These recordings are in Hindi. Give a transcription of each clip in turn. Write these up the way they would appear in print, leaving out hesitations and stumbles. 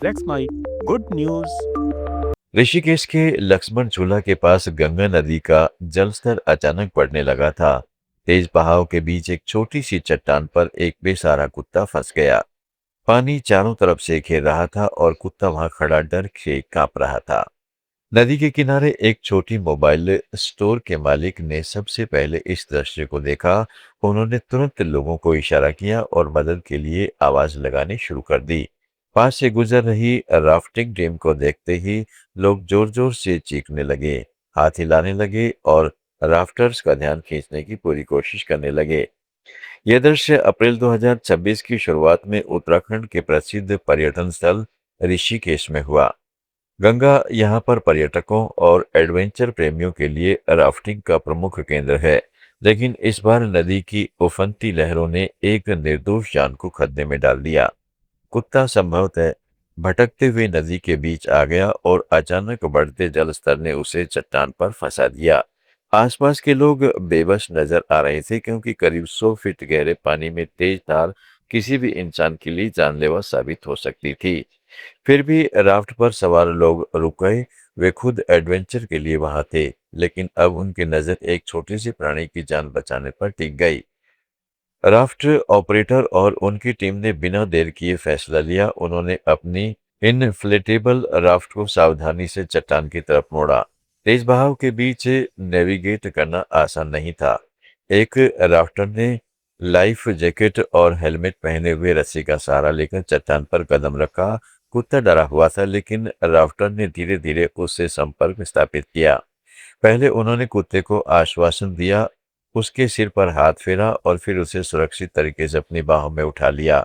That's my good news. Rishikesh के लक्ष्मण झूला के पास गंगा नदी का जलस्तर अचानक बढ़ने लगा था। तेज बहाव के बीच एक छोटी सी चट्टान पर एक बेसहारा कुत्ता फंस गया। पानी चारों तरफ से घेर रहा था और कुत्ता वहां खड़ा डर से कांप रहा था। नदी के किनारे एक छोटी मोबाइल स्टोर के मालिक ने सबसे पहले इस दृश्य को देखा। उन्होंने तुरंत लोगों को इशारा किया और मदद के लिए आवाज लगानी शुरू कर दी। पास से गुजर रही राफ्टिंग टीम को देखते ही लोग जोर जोर से चीखने लगे, हाथ हिलाने लगे और राफ्टर्स का ध्यान खींचने की पूरी कोशिश करने लगे। यह दृश्य अप्रैल 2026 की शुरुआत में उत्तराखंड के प्रसिद्ध पर्यटन स्थल ऋषिकेश में हुआ। गंगा यहाँ पर पर्यटकों और एडवेंचर प्रेमियों के लिए राफ्टिंग का प्रमुख केंद्र है, लेकिन इस बार नदी की उफनती लहरों ने एक निर्दोष जान को खतरे में डाल दिया। कुत्ता संभवतः भटकते हुए नदी के बीच आ गया और अचानक बढ़ते जल स्तर ने उसे चट्टान पर फंसा दिया। आसपास के लोग बेबस नजर आ रहे थे क्योंकि करीब 100 फीट गहरे पानी में तेज धार किसी भी इंसान के लिए जानलेवा साबित हो सकती थी। फिर भी राफ्ट पर सवार लोग रुक गए। वे खुद एडवेंचर के लिए वहां थे, लेकिन अब उनकी नजर एक छोटे से प्राणी की जान बचाने पर टिक गई। राफ्ट ऑपरेटर और उनकी टीम ने बिना देर किए फैसला लिया। उन्होंने अपनी इनफ्लेटेबल राफ्ट को सावधानी से चट्टान की तरफ मोड़ा। तेज बहाव के बीच नेविगेट करना आसान नहीं था। एक राफ्टर ने लाइफ जैकेट और हेलमेट पहने हुए रस्सी का सहारा लेकर चट्टान पर कदम रखा। कुत्ता डरा हुआ था, लेकिन राफ्टर ने धीरे धीरे उससे संपर्क स्थापित किया। पहले उन्होंने कुत्ते को आश्वासन दिया, उसके सिर पर हाथ फेरा और फिर उसे सुरक्षित तरीके से अपनी बाहों में उठा लिया।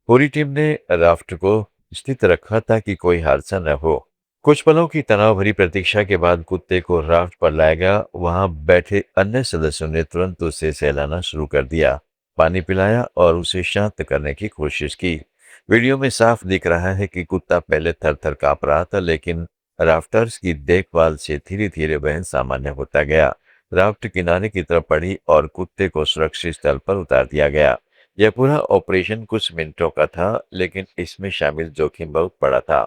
पूरी टीम ने राफ्ट को स्थित रखा ताकि कोई हादसा न हो। कुछ पलों की तनाव भरी प्रतीक्षा के बाद कुत्ते को राफ्ट पर लाया गया। वहां बैठे अन्य सदस्यों ने तुरंत उसे सहलाना शुरू कर दिया, पानी पिलाया और उसे शांत करने की कोशिश की। वीडियो में साफ दिख रहा है कि कुत्ता पहले थर थर कांप रहा था, लेकिन राफ्टर्स की देखभाल से धीरे धीरे वह सामान्य होता गया। राफ्ट किनारे की तरफ बढ़ी और कुत्ते को सुरक्षित स्थल पर उतार दिया गया। यह पूरा ऑपरेशन कुछ मिनटों का था, लेकिन इसमें शामिल जोखिम बहुत बड़ा था।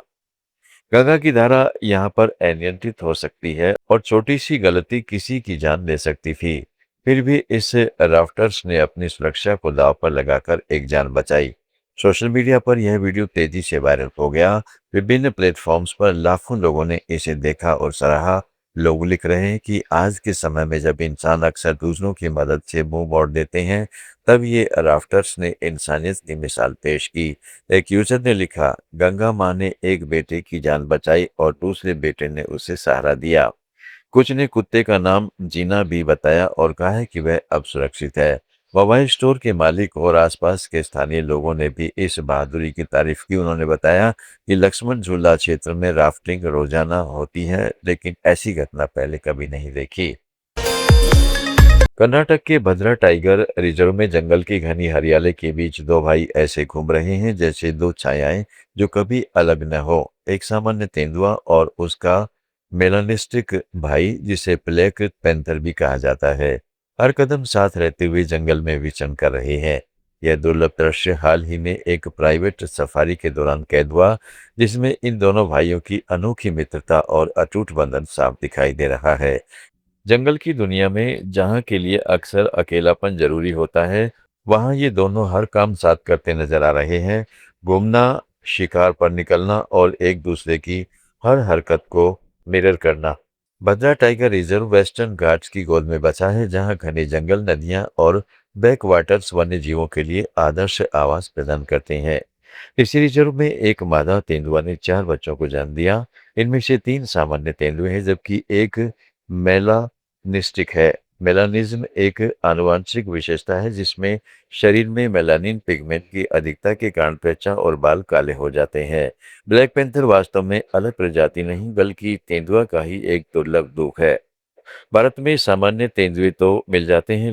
गंगा की धारा यहाँ पर अनियंत्रित हो सकती है और छोटी सी गलती किसी की जान ले सकती थी। फिर भी इस राफ्टर्स ने अपनी सुरक्षा को दांव पर लगाकर एक जान बचाई। सोशल मीडिया पर यह वीडियो तेजी से वायरल हो गया। विभिन्न प्लेटफॉर्म्स पर लाखों लोगों ने इसे देखा और सराहा। लोग लिख रहे हैं कि आज के समय में जब इंसान अक्सर दूसरों की मदद से मुंह मोड़ देते हैं, तब ये राफ्टर्स ने इंसानियत की मिसाल पेश की। एक यूजर ने लिखा, गंगा माँ ने एक बेटे की जान बचाई और दूसरे बेटे ने उसे सहारा दिया। कुछ ने कुत्ते का नाम जीना भी बताया और कहा है कि वह अब सुरक्षित है। मोबाइल स्टोर के मालिक और आसपास के स्थानीय लोगों ने भी इस बहादुरी की तारीफ की। उन्होंने बताया कि लक्ष्मण झूला क्षेत्र में राफ्टिंग रोजाना होती है, लेकिन ऐसी घटना पहले कभी नहीं देखी। कर्नाटक के भद्रा टाइगर रिजर्व में जंगल की घनी हरियाली के बीच दो भाई ऐसे घूम रहे हैं जैसे दो छायाएं जो कभी अलग न हो। एक सामान्य तेंदुआ और उसका मेलानिस्टिक भाई, जिसे ब्लैक पैंथर भी कहा जाता है, हर कदम साथ रहते हुए जंगल में विचरण कर रहे हैं। यह दुर्लभ दृश्य हाल ही में एक प्राइवेट सफारी के दौरान कैद हुआ, जिसमें इन दोनों भाइयों की अनोखी मित्रता और अटूट बंधन साफ दिखाई दे रहा है। जंगल की दुनिया में जहाँ के लिए अक्सर अकेलापन जरूरी होता है, वहाँ ये दोनों हर काम साथ करते नजर आ रहे हैं। घूमना, शिकार पर निकलना और एक दूसरे की हर हरकत को मिरर करना। भद्रा टाइगर रिजर्व वेस्टर्न घाट्स की गोद में बसा है, जहाँ घने जंगल, नदियाँ और बैक वाटर्स वन्य जीवों के लिए आदर्श आवास प्रदान करते हैं। इसी रिजर्व में एक मादा तेंदुआ ने 4 बच्चों को जन्म दिया। इनमें से 3 सामान्य तेंदुए हैं, जबकि एक मेलानिस्टिक है। मेलानिज्म एक आनुवंशिक विशेषता है जिसमें शरीर में मेलानिन पिगमेंट की अधिकता के कारण त्वचा और बाल काले हो जाते हैं। ब्लैक पैंथर वास्तव में अलग प्रजाति नहीं, बल्कि तेंदुआ का ही एक दुर्लभ दुख है। भारत में सामान्य तेंदुए तो मिल जाते हैं,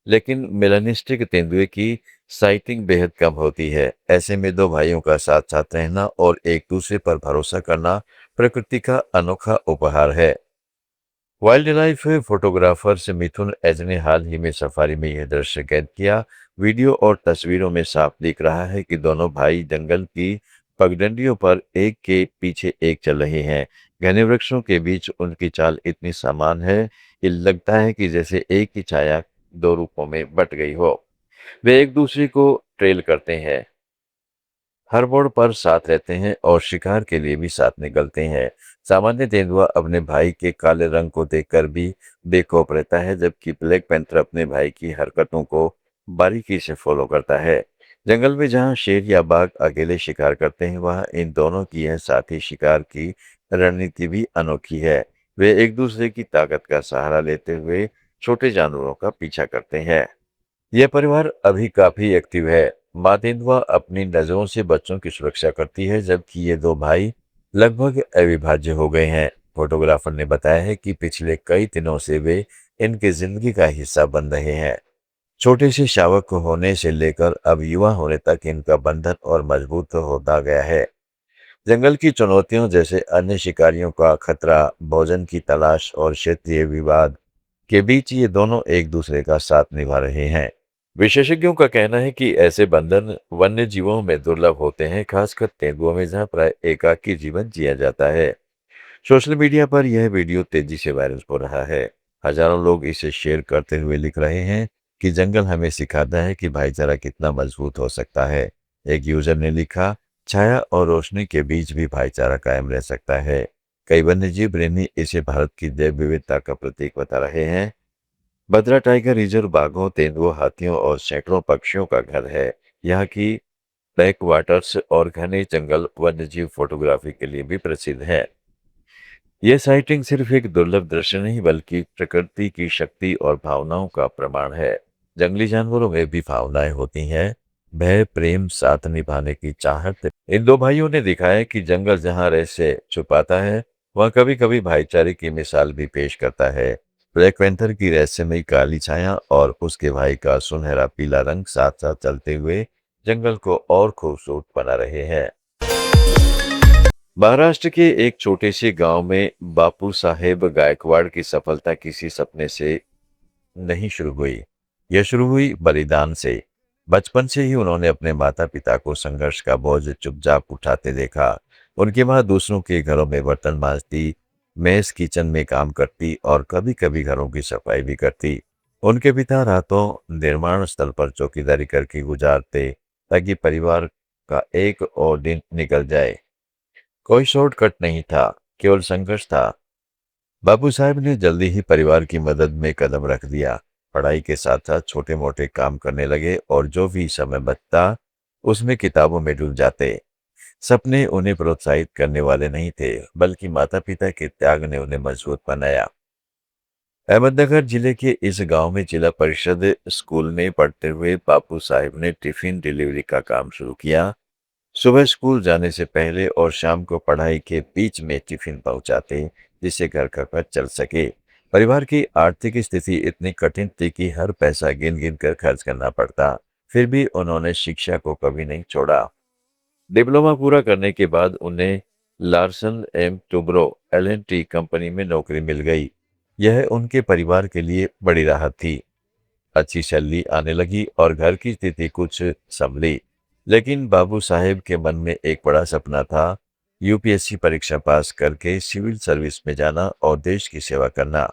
लेकिन मेलानिस्टिक तेंदुए की साइटिंग बेहद कम होती है। ऐसे में दो भाइयों का साथ साथ रहना और एक दूसरे पर भरोसा करना प्रकृति का अनोखा उपहार है। वाइल्ड लाइफ फोटोग्राफर से मिथुन एज ने हाल ही में सफारी में यह दृश्य कैद किया। वीडियो और तस्वीरों में साफ दिख रहा है कि दोनों भाई जंगल की पगडंडियों पर एक के पीछे एक चल रहे हैं। घने वृक्षों के बीच उनकी चाल इतनी समान है कि लगता है कि जैसे एक ही छाया दो रूपों में बट गई हो। वे एक दूसरे को ट्रेल करते हैं, हर मोड़ पर साथ रहते हैं और शिकार के लिए भी साथ निकलते हैं। सामान्य तेंदुआ अपने भाई के काले रंग को देखकर भी बेखौफ रहता है, जबकि ब्लैक पैंथर अपने भाई की हरकतों को बारीकी से फॉलो करता है। जंगल में जहाँ शेर या बाघ अकेले शिकार करते हैं, वहाँ इन दोनों की यह साथी शिकार की रणनीति भी अनोखी है। वे एक दूसरे की ताकत का सहारा लेते हुए छोटे जानवरों का पीछा करते हैं। यह परिवार अभी काफी एक्टिव है। माँ तेंदुआ अपनी नजरों से बच्चों की सुरक्षा करती है, जबकि ये दो भाई लगभग अविभाज्य हो गए हैं। फोटोग्राफर ने बताया है कि पिछले कई दिनों से वे इनकी जिंदगी का हिस्सा बन रहे हैं। छोटे से शावक होने से लेकर अब युवा होने तक इनका बंधन और मजबूत होता गया है। जंगल की चुनौतियों जैसे अन्य शिकारियों का खतरा, भोजन की तलाश और क्षेत्रीय विवाद के बीच ये दोनों एक दूसरे का साथ निभा रहे हैं। विशेषज्ञों का कहना है कि ऐसे बंधन वन्य जीवों में दुर्लभ होते हैं, खासकर तेंदुओं में जहां प्राय एकाकी जीवन जिया जाता है। सोशल मीडिया पर यह वीडियो तेजी से वायरल हो रहा है। हजारों लोग इसे शेयर करते हुए लिख रहे हैं कि जंगल हमें सिखाता है कि भाईचारा कितना मजबूत हो सकता है। एक यूजर ने लिखा, छाया और रोशनी के बीच भी भाईचारा कायम रह सकता है। कई वन्यजीव प्रेमी इसे भारत की जैव विविधता का प्रतीक बता रहे हैं। भद्रा टाइगर रिजर्व बाघों, तेंदुओं, हाथियों और सैकड़ों पक्षियों का घर है। यहाँ की बैक वाटर्स और घने जंगल वन्यजीव फोटोग्राफी के लिए भी प्रसिद्ध है। यह साइटिंग सिर्फ एक दुर्लभ दृश्य नहीं, बल्कि प्रकृति की शक्ति और भावनाओं का प्रमाण है। जंगली जानवरों में भी भावनाएं होती हैं, भय, प्रेम, साथ निभाने की चाहत। इन दो भाइयों ने दिखाया कि जंगल जहां रहस्य छुपाता है, वह कभी कभी भाईचारे की मिसाल भी पेश करता है। ब्लैक पैंथर की रहस्यमयी काली छाया और उसके भाई का सुनहरा पीला रंग साथ साथ चलते हुए जंगल को और खूबसूरत बना रहे हैं। महाराष्ट्र के एक छोटे से गांव में बापू साहेब गायकवाड़ की सफलता किसी सपने से नहीं शुरू हुई। यह शुरू हुई बलिदान से। बचपन से ही उन्होंने अपने माता पिता को संघर्ष का बोझ चुपचाप उठाते देखा। उनकी मां दूसरों के घरों में बर्तन मांजती, मेस किचन में काम करती और कभी कभी घरों की सफाई भी करती। उनके पिता रातों निर्माण स्थल पर चौकीदारी करके गुजारते, ताकि परिवार का एक और दिन निकल जाए। कोई शॉर्टकट नहीं था, केवल संघर्ष था। बाबू साहब ने जल्दी ही परिवार की मदद में कदम रख दिया। पढ़ाई के साथ साथ छोटे मोटे काम करने लगे और जो भी समय बचता उसमें किताबों में डूब जाते। सपने उन्हें प्रोत्साहित करने वाले नहीं थे, बल्कि माता पिता के त्याग ने उन्हें मजबूत बनाया। अहमदनगर जिले के इस गांव में जिला परिषद स्कूल में पढ़ते हुए बापू साहब ने टिफिन डिलीवरी का काम शुरू किया। सुबह स्कूल जाने से पहले और शाम को पढ़ाई के बीच में टिफिन पहुंचाते, जिससे घर का खर्च चल सके। परिवार की आर्थिक स्थिति इतनी कठिन थी कि हर पैसा गिन गिन कर खर्च करना पड़ता। फिर भी उन्होंने शिक्षा को कभी नहीं छोड़ा। डिप्लोमा पूरा करने के बाद उन्हें Larsen and Toubro L and T company में नौकरी मिल गई। यह उनके परिवार के लिए बड़ी राहत थी। अच्छी सैलरी आने लगी और घर की स्थिति कुछ संभली। लेकिन बाबू साहेब के मन में एक बड़ा सपना था, यूपीएससी परीक्षा पास करके सिविल सर्विस में जाना और देश की सेवा करना।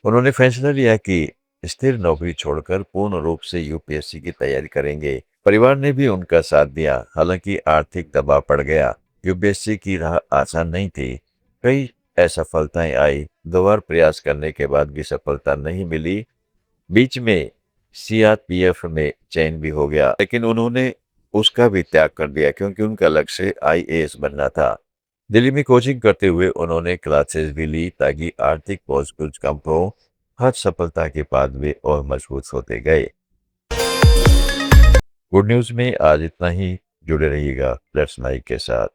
उन्होंने फैसला लिया कि स्थिर नौकरी छोड़कर पूर्ण रूप से यूपीएससी की तैयारी करेंगे। परिवार ने भी उनका साथ दिया, हालांकि आर्थिक दबाव पड़ गया। यूपीएससी की राह आसान नहीं थी। कई असफलताएं आई, 2 बार प्रयास करने के बाद भी सफलता नहीं मिली। बीच में सीआरपीएफ में चयन भी हो गया, लेकिन उन्होंने उसका भी त्याग कर दिया क्योंकि उनका लक्ष्य आईएएस बनना था। दिल्ली में कोचिंग करते हुए उन्होंने क्लासेस भी ली ताकि आर्थिक बोझ कुछ कम हो। हर सफलता के बाद वे और मजबूत होते गए। गुड न्यूज में आज इतना ही। जुड़े रहिएगा लेट्स माइक के साथ।